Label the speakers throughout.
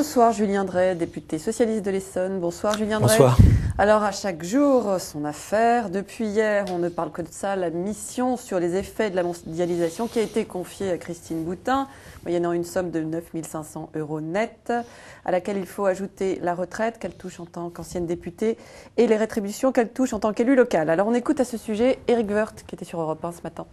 Speaker 1: ce soir Julien Drey, député socialiste de l'Essonne. Bonsoir Julien Drey.
Speaker 2: Bonsoir.
Speaker 1: Alors à chaque jour, son affaire. Depuis hier, on ne parle que de ça, la mission sur les effets de la mondialisation qui a été confiée à Christine Boutin, moyennant une somme de 9 500 € net, à laquelle il faut ajouter la retraite qu'elle touche en tant qu'ancienne députée et les rétributions qu'elle touche en tant qu'élue locale. Alors on écoute à ce sujet Éric Woerth qui était sur Europe 1 ce matin.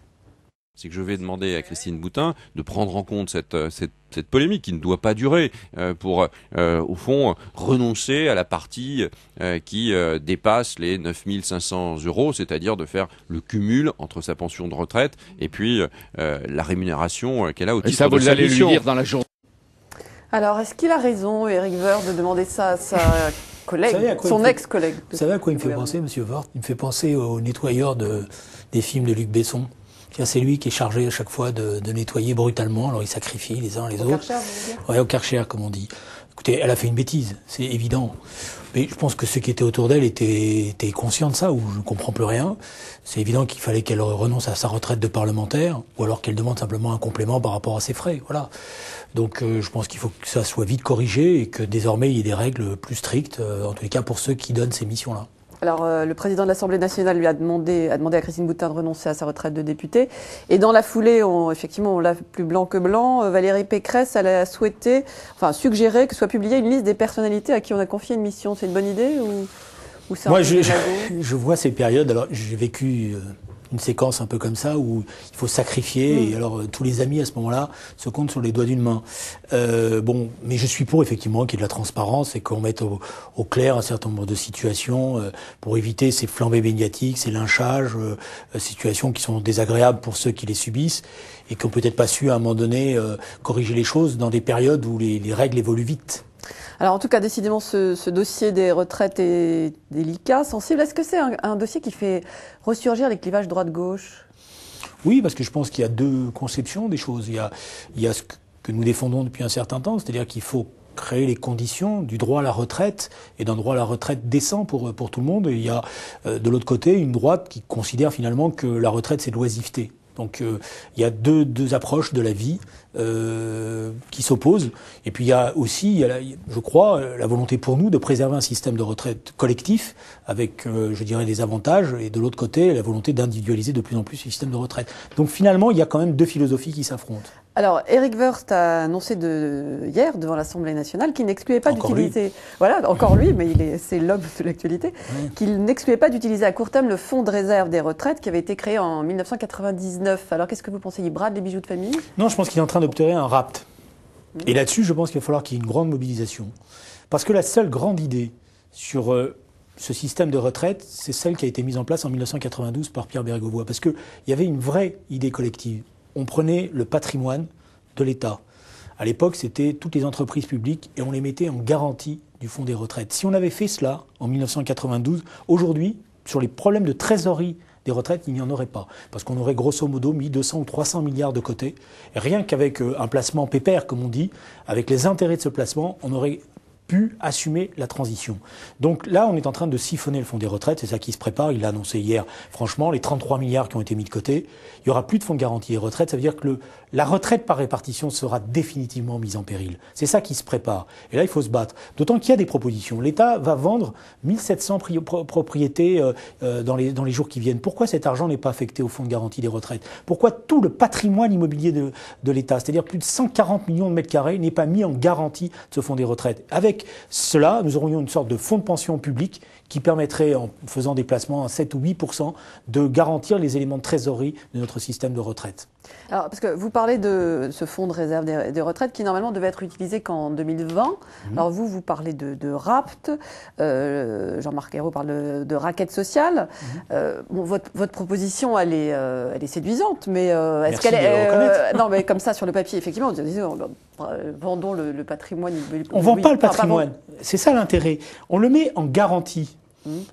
Speaker 3: C'est que je vais demander à Christine Boutin de prendre en compte cette polémique qui ne doit pas durer pour, au fond, renoncer à la partie qui dépasse les 9 500 €, c'est-à-dire de faire le cumul entre sa pension de retraite et puis la rémunération qu'elle a au titre de sa mission.
Speaker 4: Et ça, vous allez lui dire dans la journée.
Speaker 1: Alors, est-ce qu'il a raison, Éric Woerth, de demander ça à sa collègue, son ex-collègue?
Speaker 2: Vous savez à quoi il me fait penser, monsieur Woerth? Il me fait penser au nettoyeur des films de Luc Besson. C'est lui qui est chargé à chaque fois de nettoyer brutalement, alors il sacrifie les uns les autres. Au Karcher, vous voulez dire ? Ouais, au Karcher, comme on dit. Écoutez, elle a fait une bêtise, c'est évident. Mais je pense que ceux qui étaient autour d'elle étaient conscients de ça, ou je ne comprends plus rien. C'est évident qu'il fallait qu'elle renonce à sa retraite de parlementaire, ou alors qu'elle demande simplement un complément par rapport à ses frais. Voilà. Donc je pense qu'il faut que ça soit vite corrigé et que désormais il y ait des règles plus strictes, en tous les cas pour ceux qui donnent ces missions-là.
Speaker 1: Alors, le président de l'Assemblée nationale lui a demandé à Christine Boutin de renoncer à sa retraite de députée. Et dans la foulée, effectivement, on l'a plus blanc que blanc. Valérie Pécresse, elle a suggéré que soit publiée une liste des personnalités à qui on a confié une mission. C'est une bonne idée ou c'est
Speaker 2: Moi, je vois ces périodes. Alors, j'ai vécu une séquence un peu comme ça où il faut sacrifier et alors tous les amis à ce moment-là se comptent sur les doigts d'une main. Mais je suis pour effectivement qu'il y ait de la transparence et qu'on mette au clair un certain nombre de situations pour éviter ces flambées médiatiques, ces lynchages, situations qui sont désagréables pour ceux qui les subissent et qui n'ont peut-être pas su à un moment donné corriger les choses dans des périodes où les règles évoluent vite.
Speaker 1: Alors en tout cas, décidément, ce dossier des retraites est délicat, sensible. Est-ce que c'est un dossier qui fait ressurgir les clivages droite-gauche ?
Speaker 2: Oui, parce que je pense qu'il y a deux conceptions des choses. Il y a ce que nous défendons depuis un certain temps, c'est-à-dire qu'il faut créer les conditions du droit à la retraite et d'un droit à la retraite décent pour tout le monde. Et il y a de l'autre côté une droite qui considère finalement que la retraite c'est de l'oisiveté. Donc il y a deux approches de la vie qui s'opposent. Et puis il y a aussi, je crois, la volonté pour nous de préserver un système de retraite collectif avec, je dirais, des avantages. Et de l'autre côté, la volonté d'individualiser de plus en plus le système de retraite. Donc finalement, il y a quand même deux philosophies qui s'affrontent.
Speaker 1: Alors, Éric Woerth a annoncé hier devant l'Assemblée nationale qu'il n'excluait pas d'utiliser, voilà, encore lui, mais c'est l'homme de l'actualité, qu'il n'excluait pas d'utiliser à court terme le fonds de réserve des retraites qui avait été créé en 1999. Alors, qu'est-ce que vous pensez? Il brade les bijoux de famille?
Speaker 2: Non, je pense qu'il est en train d'obtenir un rapt. Et là-dessus, je pense qu'il va falloir qu'il y ait une grande mobilisation. Parce que la seule grande idée sur ce système de retraite, c'est celle qui a été mise en place en 1992 par Pierre Bérégovoy. Parce qu'il y avait une vraie idée collective. On prenait le patrimoine de l'État. À l'époque, c'était toutes les entreprises publiques et on les mettait en garantie du fonds des retraites. Si on avait fait cela en 1992, aujourd'hui, sur les problèmes de trésorerie des retraites, il n'y en aurait pas. Parce qu'on aurait grosso modo mis 200 ou 300 milliards de côté. Et rien qu'avec un placement pépère, comme on dit, avec les intérêts de ce placement, on aurait pu assumer la transition. Donc là, on est en train de siphonner le fonds des retraites, c'est ça qui se prépare, il l'a annoncé hier. Franchement, les 33 milliards qui ont été mis de côté, il n'y aura plus de fonds de garantie des retraites, ça veut dire que la retraite par répartition sera définitivement mise en péril. C'est ça qui se prépare. Et là, il faut se battre. D'autant qu'il y a des propositions. L'État va vendre 1700 propriétés dans les jours qui viennent. Pourquoi cet argent n'est pas affecté au fonds de garantie des retraites? Pourquoi tout le patrimoine immobilier de l'État, c'est-à-dire plus de 140 millions de mètres carrés, n'est pas mis en garantie de ce fonds des retraites? Avec cela, nous aurions une sorte de fonds de pension public qui permettrait, en faisant des placements à 7 ou 8%, de garantir les éléments de trésorerie de notre système de retraite.
Speaker 1: Alors, parce que vous parlez de ce fonds de réserve des retraites qui, normalement, devait être utilisé qu'en 2020. Alors, vous parlez de rapt. Jean-Marc Ayrault parle de raquette sociale. Votre proposition, elle est séduisante, mais est-ce qu'elle est... non, mais comme ça, sur le papier, effectivement, vendons le patrimoine.
Speaker 2: On ne vend pas le patrimoine. C'est ça l'intérêt. On le met en garantie.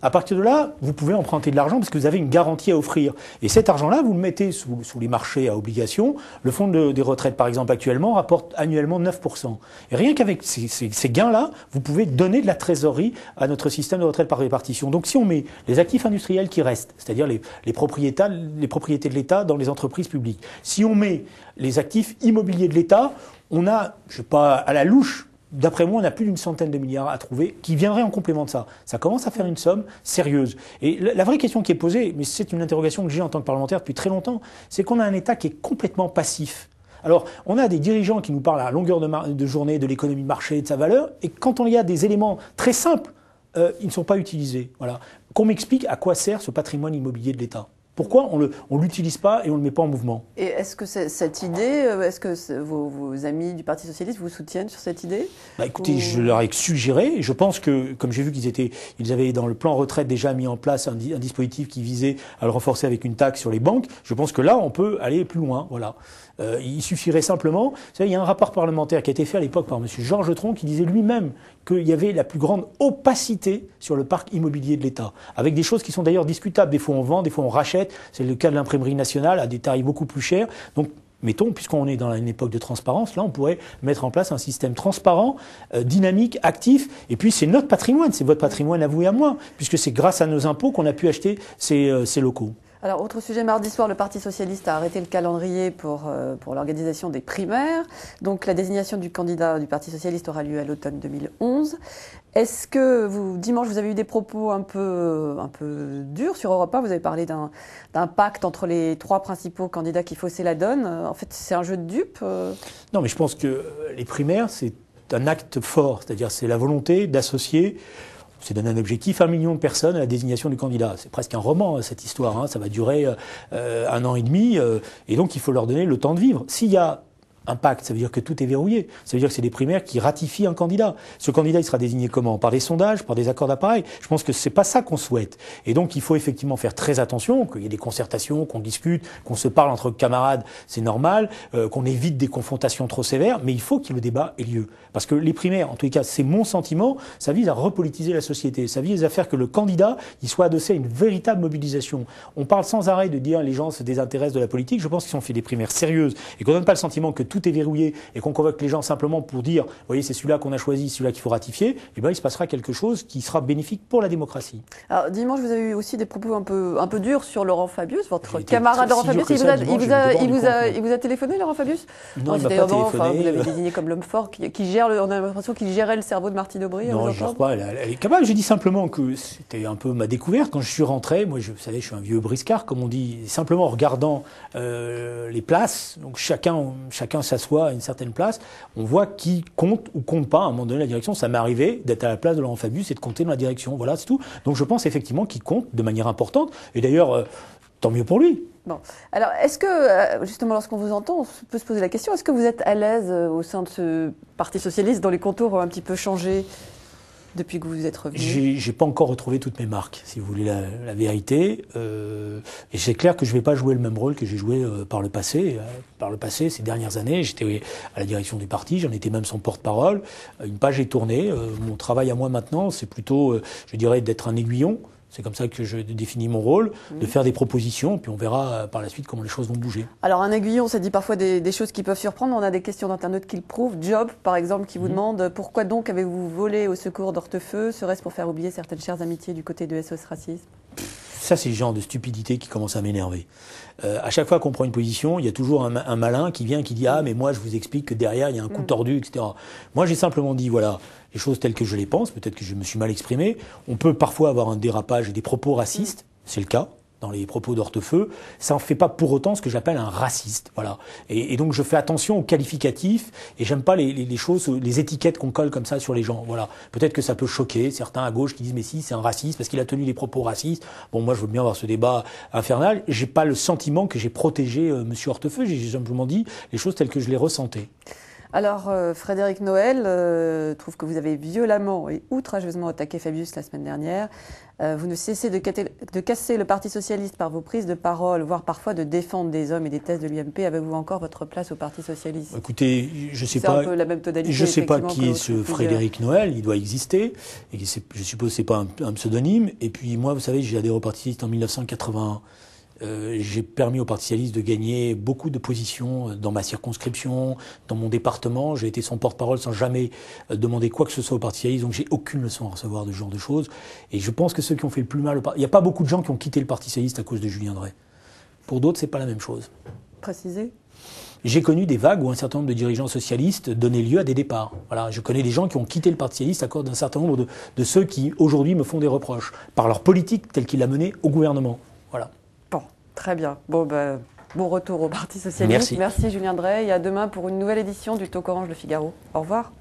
Speaker 2: À partir de là, vous pouvez emprunter de l'argent parce que vous avez une garantie à offrir. Et cet argent-là, vous le mettez sous les marchés à obligations. Le fonds des retraites, par exemple, actuellement, rapporte annuellement 9%. Et rien qu'avec ces gains-là, vous pouvez donner de la trésorerie à notre système de retraite par répartition. Donc si on met les actifs industriels qui restent, c'est-à-dire les propriétés de l'État dans les entreprises publiques, si on met les actifs immobiliers de l'État, on a, je ne sais pas, à la louche, d'après moi, on a plus d'une centaine de milliards à trouver qui viendraient en complément de ça. Ça commence à faire une somme sérieuse. Et la vraie question qui est posée, mais c'est une interrogation que j'ai en tant que parlementaire depuis très longtemps, c'est qu'on a un État qui est complètement passif. Alors, on a des dirigeants qui nous parlent à longueur de journée de l'économie de marché et de sa valeur, et quand il y a des éléments très simples, ils ne sont pas utilisés. Voilà. Qu'on m'explique à quoi sert ce patrimoine immobilier de l'État. Pourquoi on ne l'utilise pas et on ne le met pas en mouvement?
Speaker 1: Et est-ce que cette idée, est-ce que vos amis du Parti Socialiste vous soutiennent sur cette idée?
Speaker 2: Écoutez, je leur ai suggéré, je pense que, comme j'ai vu qu'ils avaient dans le plan retraite déjà mis en place un dispositif qui visait à le renforcer avec une taxe sur les banques, je pense que là, on peut aller plus loin. Voilà. Il suffirait simplement, vous savez, il y a un rapport parlementaire qui a été fait à l'époque par M. Georges Tron qui disait lui-même qu'il y avait la plus grande opacité sur le parc immobilier de l'État, avec des choses qui sont d'ailleurs discutables. Des fois on vend, des fois on rachète, c'est le cas de l'imprimerie nationale à des tarifs beaucoup plus chers. Donc, mettons, puisqu'on est dans une époque de transparence, là on pourrait mettre en place un système transparent, dynamique, actif, et puis c'est notre patrimoine, c'est votre patrimoine à vous et à moi, puisque c'est grâce à nos impôts qu'on a pu acheter ces locaux.
Speaker 1: Alors, autre sujet, mardi soir, le Parti Socialiste a arrêté le calendrier pour l'organisation des primaires. Donc, la désignation du candidat du Parti Socialiste aura lieu à l'automne 2011. Est-ce que dimanche, vous avez eu des propos un peu durs sur Europe 1? Vous avez parlé d'un pacte entre les trois principaux candidats qui faussait la donne. En fait, c'est un jeu de dupes.
Speaker 2: Non, mais je pense que les primaires, c'est un acte fort. C'est-à-dire, c'est la volonté d'associer. C'est donner un objectif, 1 million de personnes à la désignation du candidat. C'est presque un roman, cette histoire. Hein. Ça va durer 1 an et demi. Et donc, il faut leur donner le temps de vivre. S'il y a un pacte, ça veut dire que tout est verrouillé. Ça veut dire que c'est des primaires qui ratifient un candidat. Ce candidat, il sera désigné comment? Par des sondages, par des accords d'appareil? Je pense que c'est pas ça qu'on souhaite. Et donc, il faut effectivement faire très attention, qu'il y ait des concertations, qu'on discute, qu'on se parle entre camarades, c'est normal, qu'on évite des confrontations trop sévères, mais il faut que le débat ait lieu. Parce que les primaires, en tous les cas, c'est mon sentiment, ça vise à repolitiser la société. Ça vise à faire que le candidat, il soit adossé à une véritable mobilisation. On parle sans arrêt de dire les gens se désintéressent de la politique. Je pense qu'ils ont fait des primaires sérieuses et qu'on donne pas le sentiment que tout est verrouillé et qu'on convoque les gens simplement pour dire, vous voyez, c'est celui-là qu'on a choisi, celui-là qu'il faut ratifier, eh bien, il se passera quelque chose qui sera bénéfique pour la démocratie.
Speaker 1: Alors, dimanche, vous avez eu aussi des propos un peu durs sur Laurent Fabius, votre camarade Laurent Fabius. Il vous a téléphoné, Laurent Fabius?
Speaker 2: Non, il m'a pas téléphoné.
Speaker 1: Vous l'avez désigné comme l'homme fort qui gère, on a l'impression qu'il gérait le cerveau de Martine Aubry.
Speaker 2: Non, je ne gère pas, elle est capable. Je dis simplement que c'était un peu ma découverte. Quand je suis rentré, moi, vous savez, je suis un vieux briscard, comme on dit, simplement en regardant les places, donc chacun s'assoit à une certaine place, on voit qui compte ou compte pas à un moment donné la direction. Ça m'est arrivé d'être à la place de Laurent Fabius et de compter dans la direction. Voilà, c'est tout. Donc je pense effectivement qu'il compte de manière importante. Et d'ailleurs, tant mieux pour lui.
Speaker 1: Bon. Alors, est-ce que, justement, lorsqu'on vous entend, on peut se poser la question, est-ce que vous êtes à l'aise au sein de ce Parti Socialiste dont les contours ont un petit peu changé depuis que vous êtes revenu?
Speaker 2: J'ai pas encore retrouvé toutes mes marques, si vous voulez la vérité. Et c'est clair que je vais pas jouer le même rôle que j'ai joué par le passé. Par le passé, ces dernières années, j'étais à la direction du parti, j'en étais même son porte-parole. Une page est tournée. Mon travail à moi maintenant, c'est plutôt, je dirais, d'être un aiguillon. C'est comme ça que je définis mon rôle, de faire des propositions, puis on verra par la suite comment les choses vont bouger.
Speaker 1: Alors un aiguillon, ça dit parfois des choses qui peuvent surprendre. On a des questions d'internautes qui le prouvent. Job, par exemple, qui vous demande « Pourquoi donc avez-vous volé au secours d'Hortefeux? Serait-ce pour faire oublier certaines chères amitiés du côté de SOS Racisme ?»
Speaker 2: Ça, c'est le genre de stupidité qui commence à m'énerver. À chaque fois qu'on prend une position, il y a toujours un malin qui vient, qui dit « Ah, mais moi, je vous explique que derrière, il y a un coup tordu, etc. » Moi, j'ai simplement dit, voilà, les choses telles que je les pense, peut-être que je me suis mal exprimé. On peut parfois avoir un dérapage et des propos racistes, c'est le cas dans les propos d'Hortefeux. Ça ne fait pas pour autant ce que j'appelle un raciste. Voilà. Et donc je fais attention aux qualificatifs et j'aime pas les choses, les étiquettes qu'on colle comme ça sur les gens. Voilà. Peut-être que ça peut choquer certains à gauche qui disent mais si c'est un raciste parce qu'il a tenu des propos racistes. Bon, moi je veux bien avoir ce débat infernal. J'ai pas le sentiment que j'ai protégé Monsieur Hortefeux. J'ai simplement dit les choses telles que je les ressentais.
Speaker 1: Alors, Frédéric Noël trouve que vous avez violemment et outrageusement attaqué Fabius la semaine dernière. Vous ne cessez de casser le Parti Socialiste par vos prises de parole, voire parfois de défendre des hommes et des thèses de l'UMP. Avez-vous encore votre place au Parti Socialiste?
Speaker 2: Écoutez, je sais
Speaker 1: pas.
Speaker 2: C'est
Speaker 1: un peu la même tonalité.
Speaker 2: Je sais pas qui est ce Frédéric Noël. Il doit exister. Et je suppose que c'est pas un pseudonyme. Et puis moi, vous savez, j'ai adhéré au Parti Socialiste en 1981. J'ai permis au Parti Socialiste de gagner beaucoup de positions dans ma circonscription, dans mon département. J'ai été son porte-parole sans jamais demander quoi que ce soit au Parti Socialiste. Donc j'ai aucune leçon à recevoir de ce genre de choses. Et je pense que ceux qui ont fait le plus mal il n'y a pas beaucoup de gens qui ont quitté le Parti Socialiste à cause de Julien Drey. Pour d'autres, c'est pas la même chose.
Speaker 1: Précisez.
Speaker 2: j'ai connu des vagues où un certain nombre de dirigeants socialistes donnaient lieu à des départs. Voilà, je connais des gens qui ont quitté le Parti socialiste à cause d'un certain nombre de ceux qui, aujourd'hui, me font des reproches, par leur politique telle qu'il l'a menée au gouvernement. Voilà.
Speaker 1: Bon, très bien. Bon retour au Parti socialiste.
Speaker 2: Merci.
Speaker 1: Merci Julien Drey, et à demain pour une nouvelle édition du Talk Orange Le Figaro. Au revoir.